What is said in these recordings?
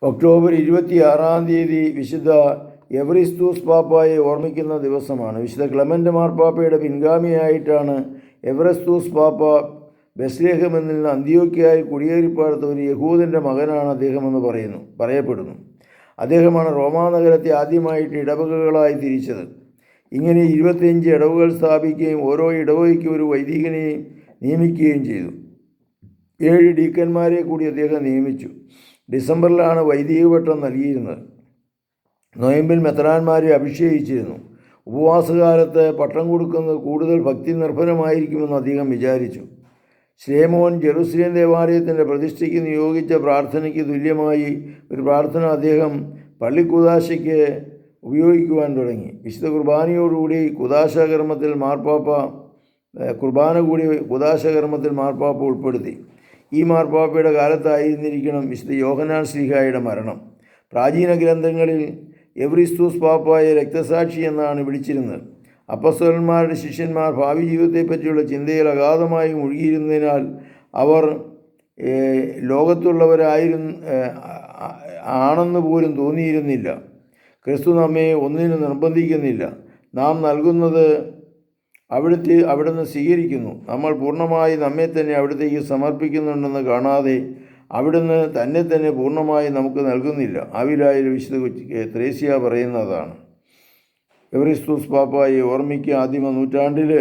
October 26 വിശുദ്ധ എവറിസ്തൂസ് പാപ്പായെ ഓർമ്മിക്കുന്ന ദിവസമാണ്. വിശുദ്ധ ക്ലെമൻ്റ് മാർപ്പാപ്പയുടെ പിൻഗാമിയായിട്ടാണ് എവറിസ്തൂസ് പാപ്പ ബെത്ലഹേമിൽ നിന്ന് അന്ത്യോക്യയിൽ കുടിയേറിപ്പാർത്ത ഒരു യഹൂദൻ്റെ മകനാണ് അദ്ദേഹമെന്ന് പറയപ്പെടുന്നു. അദ്ദേഹമാണ് റോമാ നഗരത്തെ ആദ്യമായിട്ട് ഇടവകകളായി തിരിച്ചത്. ഇങ്ങനെ 25 ഇടവകൾ സ്ഥാപിക്കുകയും ഓരോ ഇടവകയ്ക്കും ഒരു വൈദികനെ നിയമിക്കുകയും ചെയ്തു. 7 ഡീക്കന്മാരെ കൂടി അദ്ദേഹം നിയമിച്ചു. ഡിസംബറിലാണ് വൈദിക പട്ടം നൽകിയിരുന്നത്. നൊയമ്പിൽ മെത്രാന്മാരെ അഭിഷേകിച്ചിരുന്നു. ഉപവാസകാലത്ത് പട്ടം കൊടുക്കുന്നത് കൂടുതൽ ഭക്തി നിർഭരമായിരിക്കുമെന്ന് അദ്ദേഹം വിചാരിച്ചു. ശ്ലേമോൻ ജെറുസലേം ദേവാലയത്തിൻ്റെ പ്രതിഷ്ഠയ്ക്ക് നിയോഗിച്ച പ്രാർത്ഥനയ്ക്ക് തുല്യമായി ഒരു പ്രാർത്ഥന അദ്ദേഹം പള്ളിക്കുദാശയ്ക്ക് ഉപയോഗിക്കുവാൻ തുടങ്ങി. വിശുദ്ധ കുർബാനയോടുകൂടി കുദാശകർമ്മത്തിൽ മാർപ്പാപ്പ ഉൾപ്പെടുത്തി. ഈ മാർപ്പാപ്പയുടെ കാലത്തായിരുന്നിരിക്കണം വിശുദ്ധ യോഹന്നാൻ ശ്ലീഹായുടെ മരണം. പ്രാചീന ഗ്രന്ഥങ്ങളിൽ എവറിസ്തൂസ് പാപ്പായെ രക്തസാക്ഷി എന്നാണ് വിളിച്ചിരുന്നത്. അപ്പസ്തലന്മാരുടെ ശിഷ്യന്മാർ ഭാവി ജീവിതത്തെപ്പറ്റിയുള്ള ചിന്തയിൽ അഗാധമായി മുഴുകിയിരുന്നതിനാൽ അവർ ആണെന്ന് പോലും തോന്നിയിരുന്നില്ല. ക്രിസ്തു നമ്മെ ഒന്നിനും നിർബന്ധിക്കുന്നില്ല. നാം നൽകുന്നത് അവിടുന്ന് സ്വീകരിക്കുന്നു. നമ്മൾ പൂർണ്ണമായി നമ്മെ തന്നെ അവിടത്തേക്ക് സമർപ്പിക്കുന്നുണ്ടെന്ന് കാണാതെ അവിടുന്ന് തന്നെ പൂർണ്ണമായി നമുക്ക് നൽകുന്നില്ല. ആവിലായ വിശുദ്ധ ത്രേസ്യ പറയുന്നതാണ്. എവറിസ്തൂസ് പാപ്പായെ ഓർമ്മിക്കുക ആദിമ നൂറ്റാണ്ടിൽ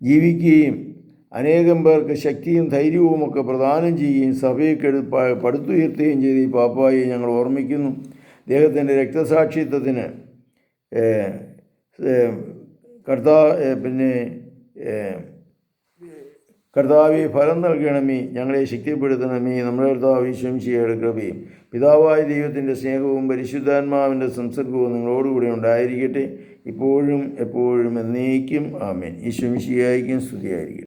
ജീവിക്കുകയും അനേകം പേർക്ക് ശക്തിയും ധൈര്യവുമൊക്കെ പ്രദാനം ചെയ്യുകയും സഭയെ പടുത്തുയർത്തുകയും ചെയ്ത ഈ പാപ്പായെ ഞങ്ങൾ ഓർമ്മിക്കുന്നു. അദ്ദേഹത്തിൻ്റെ രക്തസാക്ഷിത്വത്തിന് കർത്താവെ ഫലം നൽകണമേ, ഞങ്ങളെ ശക്തിപ്പെടുത്തണമേ. നമ്മുടെ കർത്താവ് ഈശോമിശിഹായുടെ കൃപയും പിതാവായ ദൈവത്തിൻ്റെ സ്നേഹവും പരിശുദ്ധാത്മാവിൻ്റെ സംസർഗവും നിങ്ങളോടുകൂടി ഉണ്ടായിരിക്കട്ടെ, ഇപ്പോഴും എപ്പോഴും എന്നേക്കും. ആമേൻ. ഈശോമിശിഹായ്ക്കും സ്തുതിയായിരിക്കട്ടെ.